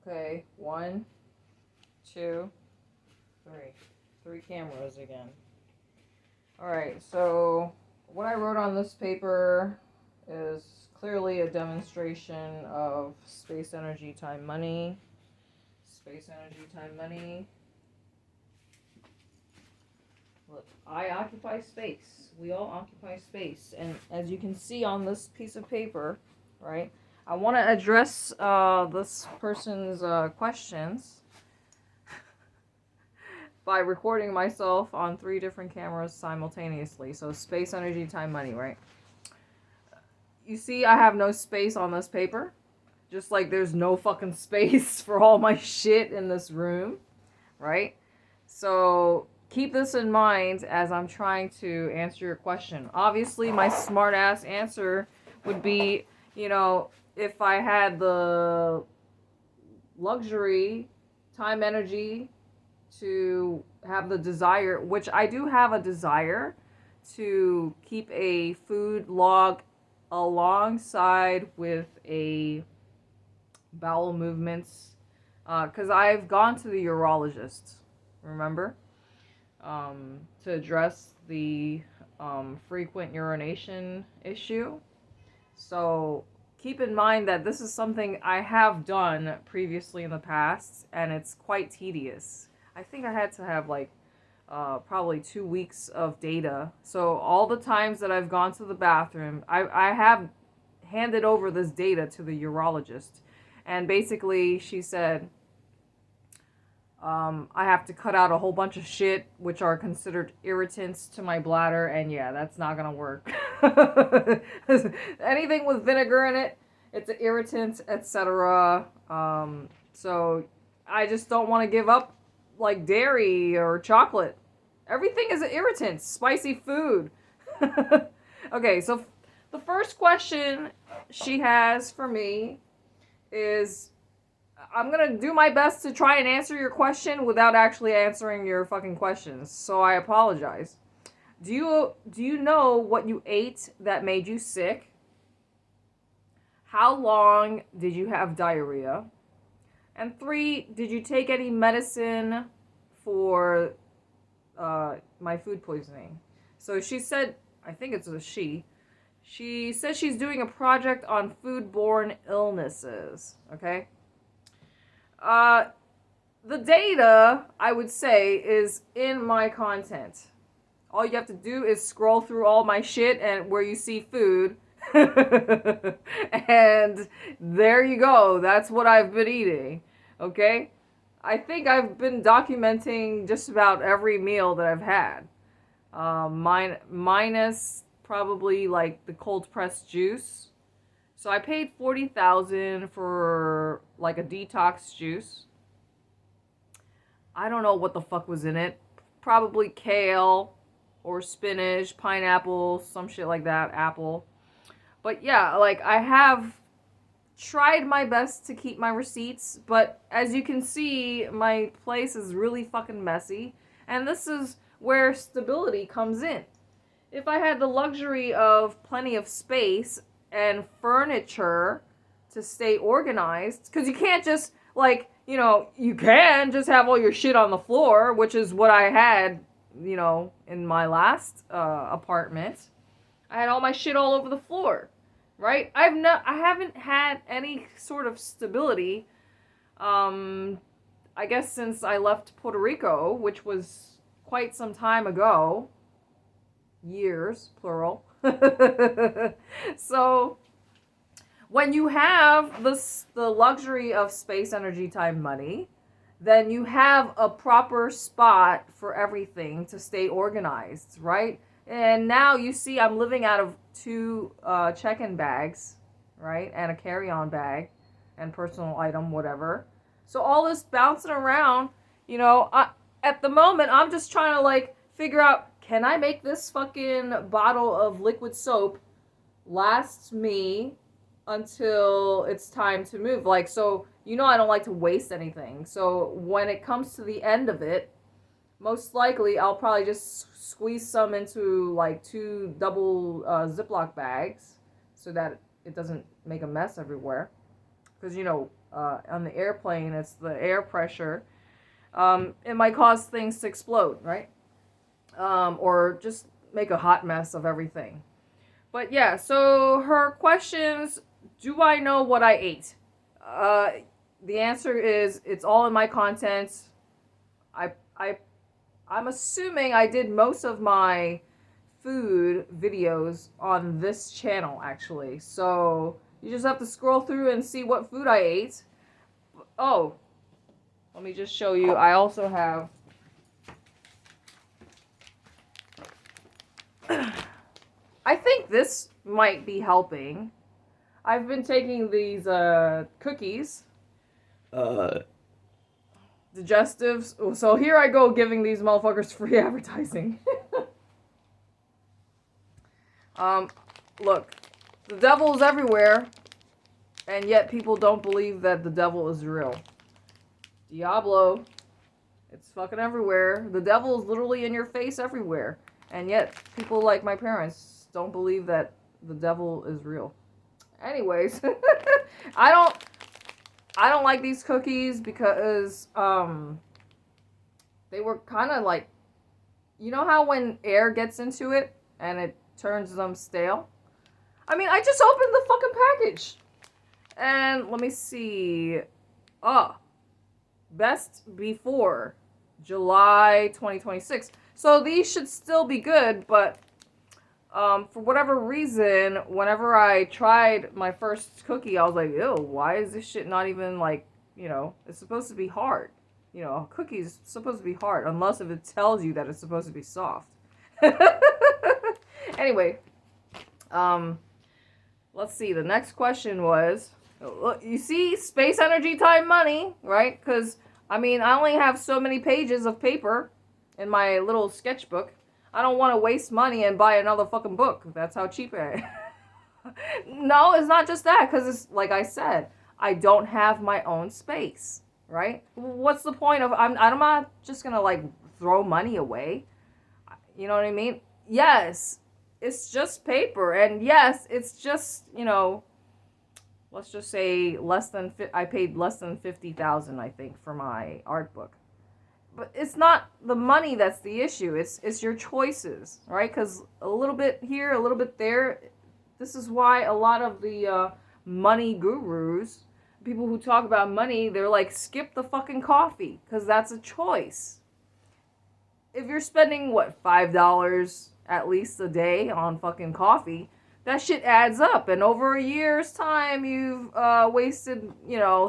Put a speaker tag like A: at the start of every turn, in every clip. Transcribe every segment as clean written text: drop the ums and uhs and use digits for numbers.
A: Okay, 1, 2, 3. 3 cameras again. Alright, so what I wrote on this paper is clearly a demonstration of space, energy, time, money. Space, energy, time, money. Look, I occupy space. We all occupy space. And as you can see on this piece of paper, right, I want to address this person's questions by recording myself on 3 different cameras simultaneously. So space, energy, time, money, right? You see I have no space on this paper. Just like there's no fucking space for all my shit in this room, right? So keep this in mind as I'm trying to answer your question. Obviously, my smart ass answer would be, if I had the luxury, time, energy to have the desire, which I do have a desire to keep a food log alongside with a bowel movements, because I've gone to the urologist, remember, to address the frequent urination issue. So keep in mind that this is something I have done previously in the past, and it's quite tedious. I think I had to have probably 2 weeks of data. So all the times that I've gone to the bathroom, I have handed over this data to the urologist. And basically she said, I have to cut out a whole bunch of shit, which are considered irritants to my bladder, and yeah, that's not gonna work. Anything with vinegar in it, it's an irritant, etc. So I just don't want to give up like dairy or chocolate. Everything is an irritant. Spicy food. Okay, so the first question she has for me is, I'm gonna do my best to try and answer your question without actually answering your fucking questions. So I apologize. Do you know what you ate that made you sick? How long did you have diarrhea? And 3, did you take any medicine for my food poisoning? So she said, I think it's a she. She says she's doing a project on foodborne illnesses. Okay. The data, I would say, is in my content. All you have to do is scroll through all my shit and where you see food. And there you go. That's what I've been eating. Okay? I think I've been documenting just about every meal that I've had. Minus probably like the cold pressed juice. So I paid $40,000 for like a detox juice. I don't know what the fuck was in it. Probably kale or spinach, pineapple, some shit like that, apple. But yeah, like I have tried my best to keep my receipts, but as you can see, my place is really fucking messy, and this is where stability comes in. If I had the luxury of plenty of space and furniture to stay organized, because you can't just, you can just have all your shit on the floor, which is what I had, in my last apartment. I had all my shit all over the floor, right? I haven't had any sort of stability, I guess since I left Puerto Rico, which was quite some time ago. Years, plural. So when you have the luxury of space, energy, time, money, then you have a proper spot for everything to stay organized, right? And now you see I'm living out of 2 check-in bags, right? And a carry-on bag and personal item, whatever. So all this bouncing around, at the moment, I'm just trying to figure out, can I make this fucking bottle of liquid soap last me until it's time to move? I don't like to waste anything. So when it comes to the end of it, most likely I'll probably just squeeze some into 2 double Ziploc bags so that it doesn't make a mess everywhere. because on the airplane, it's the air pressure. It might cause things to explode, right? Or just make a hot mess of everything. But yeah, so her questions, do I know what I ate? The answer is it's all in my content. I'm assuming I did most of my food videos on this channel actually. So you just have to scroll through and see what food I ate. Oh, let me just show you. I also have I think this might be helping. I've been taking these cookies. Digestives. So here I go giving these motherfuckers free advertising. Look, the devil is everywhere, and yet people don't believe that the devil is real. Diablo, it's fucking everywhere. The devil is literally in your face everywhere, and yet people like my parents don't believe that the devil is real. Anyways, I don't like these cookies because they were kind of like, you know how when air gets into it and it turns them stale? I mean, I just opened the fucking package. And let me see. Best before July 2026. So these should still be good, but for whatever reason, whenever I tried my first cookie, I was like, ew, why is this shit not even like, it's supposed to be hard. A cookie's supposed to be hard, unless if it tells you that it's supposed to be soft. Anyway, let's see. The next question was, you see, space, energy, time, money, right? Because, I only have so many pages of paper in my little sketchbook. I don't want to waste money and buy another fucking book. That's how cheap I am. No, it's not just that, because it's, like I said, I don't have my own space, right? What's the point of, I'm not just going to, like, throw money away. You know what I mean? Yes, it's just paper, and yes, it's just, let's just say I paid less than $50,000, I think, for my art book. But it's not the money that's the issue. It's your choices, right? Because a little bit here, a little bit there. This is why a lot of the money gurus, people who talk about money, they're like, skip the fucking coffee, because that's a choice. If you're spending, $5 at least a day on fucking coffee, that shit adds up. And over a year's time, you've wasted,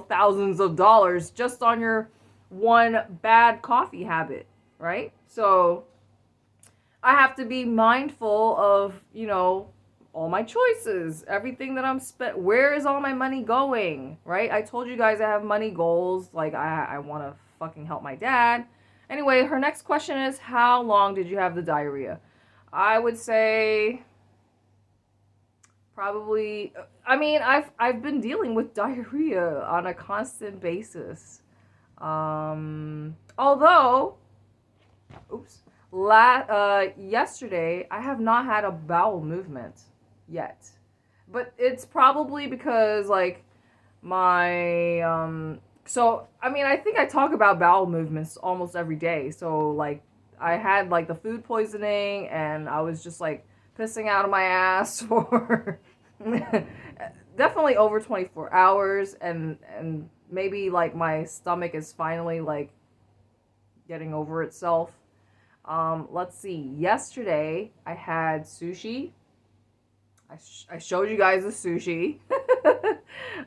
A: thousands of dollars just on your one bad coffee habit, right? So I have to be mindful of, all my choices, everything that I'm where is all my money going, right? I told you guys I have money goals, like I want to fucking help my dad. Anyway, her next question is, how long did you have the diarrhea? I would say probably, I've been dealing with diarrhea on a constant basis. Although, yesterday I have not had a bowel movement yet, but it's probably because like my I think I talk about bowel movements almost every day. So like I had like the food poisoning and I was just like pissing out of my ass for definitely over 24 hours, and maybe like my stomach is finally like getting over itself. Let's see. Yesterday I had sushi. I showed you guys the sushi.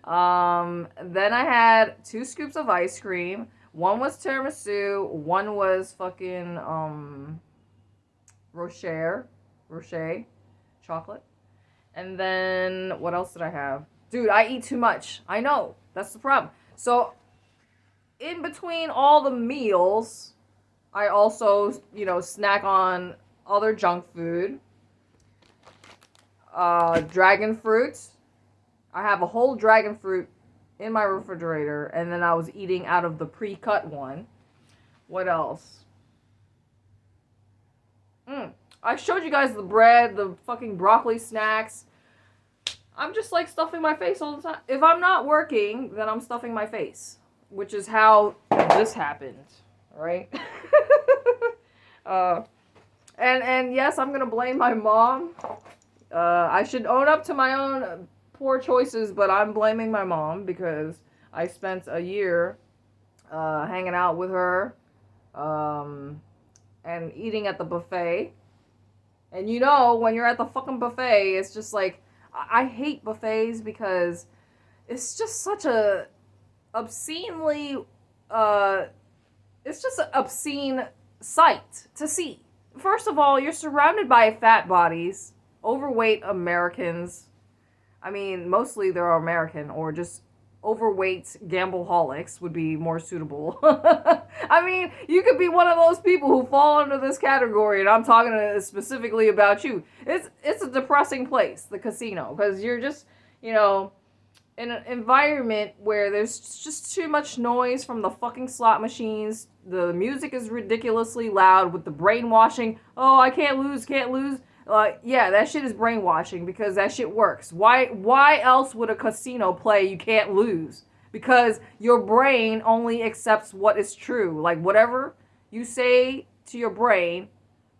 A: Then I had 2 scoops of ice cream. One was tiramisu. One was fucking Rocher chocolate. And then what else did I have? Dude, I eat too much. I know. That's the problem. So in between all the meals, I also, snack on other junk food. Dragon fruit. I have a whole dragon fruit in my refrigerator, and then I was eating out of the pre-cut one. What else? I showed you guys the bread, the fucking broccoli snacks. I'm just like stuffing my face all the time. If I'm not working, then I'm stuffing my face, which is how this happened, right? uh, and yes, I'm gonna blame my mom. I should own up to my own poor choices, but I'm blaming my mom because I spent a year hanging out with her and eating at the buffet. And you know, when you're at the fucking buffet, it's just like, I hate buffets because it's just such a obscenely, it's just an obscene sight to see. First of all, you're surrounded by fat bodies, overweight Americans. I mean, mostly they're American or just overweight gambleaholics would be more suitable. I mean, you could be one of those people who fall under this category, and I'm talking specifically about you. It's a depressing place, the casino, because you're just, you know, in an environment where there's just too much noise from the fucking slot machines. The music is ridiculously loud with the brainwashing. Oh, I can't lose, can't lose. Yeah, that shit is brainwashing because that shit works. Why else would a casino play you can't lose? Because your brain only accepts what is true. Like, whatever you say to your brain,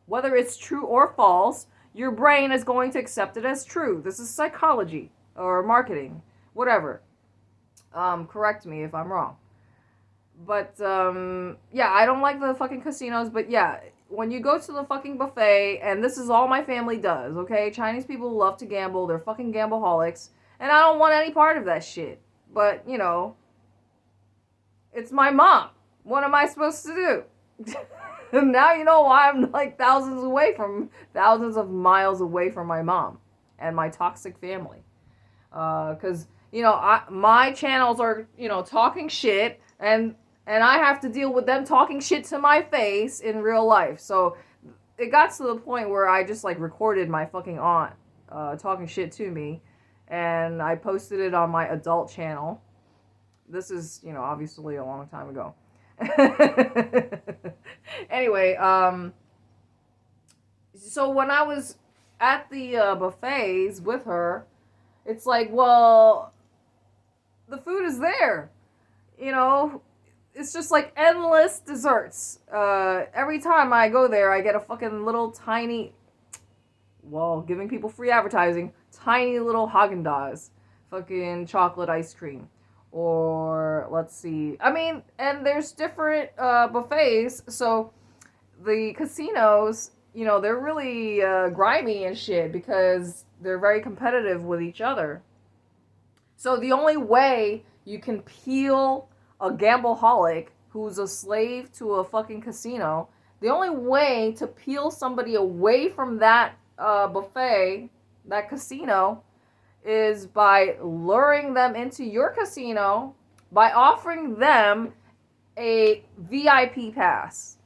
A: whether it's true or false, your brain is going to accept it as true. This is psychology or marketing, whatever. Correct me if I'm wrong. But, yeah, I don't like the fucking casinos, but yeah, when you go to the fucking buffet, and this is all my family does, okay? Chinese people love to gamble. They're fucking gambleaholics. And I don't want any part of that shit. But, you know, it's my mom. What am I supposed to do? And now you know why I'm like thousands of miles away from my mom and my toxic family. Because, you know, my channels are, you know, talking shit, and I have to deal with them talking shit to my face in real life. So it got to the point where I just like recorded my fucking aunt talking shit to me, and I posted it on my adult channel. This is, you know, obviously a long time ago. Anyway, so when I was at the buffets with her, it's like, well, the food is there, you know. It's just like endless desserts. Every time I go there, I get a fucking little tiny, well, giving people free advertising, tiny little Haagen-Dazs fucking chocolate ice cream. Or, let's see, I mean, and there's different buffets, so the casinos, you know, they're really grimy and shit because they're very competitive with each other. So the only way you can peel a gambleaholic who's a slave to a fucking casino, the only way to peel somebody away from that buffet, that casino, is by luring them into your casino by offering them a VIP pass.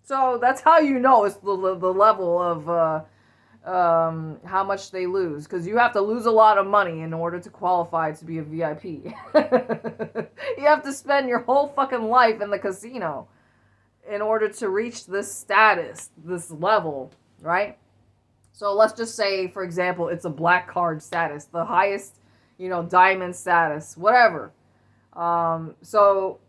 A: So that's how you know it's the level of how much they lose, because you have to lose a lot of money in order to qualify to be a VIP. You have to spend your whole fucking life in the casino in order to reach this status, this level, right? So let's just say, for example, it's a black card status, the highest, you know, diamond status, whatever. So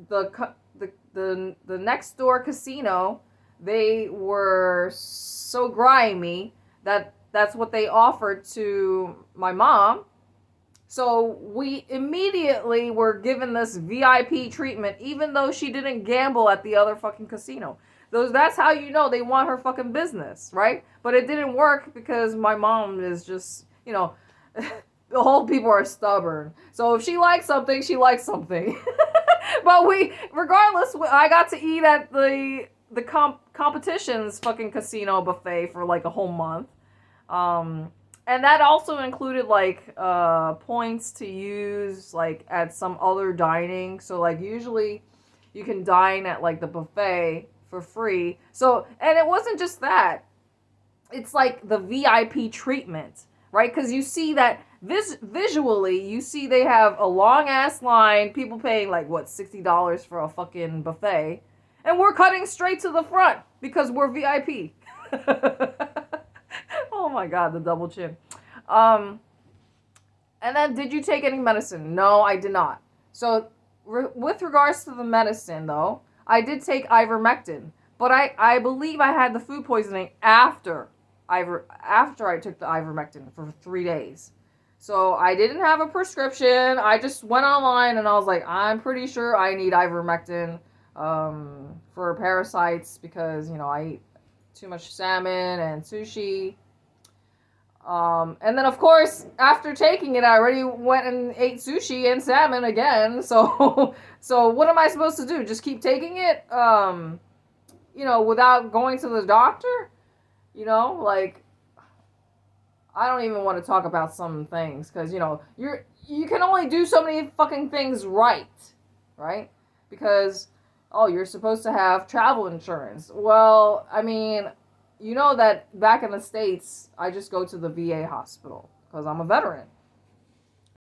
A: the next door casino, they were so grimy that that's what they offered to my mom. So we immediately were given this VIP treatment, even though she didn't gamble at the other fucking casino. That's how you know they want her fucking business, right? But it didn't work because my mom is just, you know, the whole people are stubborn. So if she likes something, she likes something. But regardless, I got to eat at the competition's fucking casino buffet for like a whole month. And that also included like points to use like at some other dining. So like usually you can dine at like the buffet for free. So, and it wasn't just that. It's like the VIP treatment, right? Because you see that visually, you see they have a long ass line, people paying like what, $60 for a fucking buffet, and we're cutting straight to the front because we're VIP. Oh my god, the double chin. And then, did you take any medicine? No, I did not. So, with regards to the medicine, though, I did take ivermectin, but I believe I had the food poisoning after I took the ivermectin for 3 days. So I didn't have a prescription. I just went online and I was like, I'm pretty sure I need ivermectin for parasites because I eat too much salmon and sushi. And then of course, after taking it, I already went and ate sushi and salmon again. So, so what am I supposed to do? Just keep taking it, without going to the doctor? Like, I don't even want to talk about some things because, you can only do so many fucking things right? Because, oh, you're supposed to have travel insurance. Well, I mean, that back in the States, I just go to the VA hospital because I'm a veteran.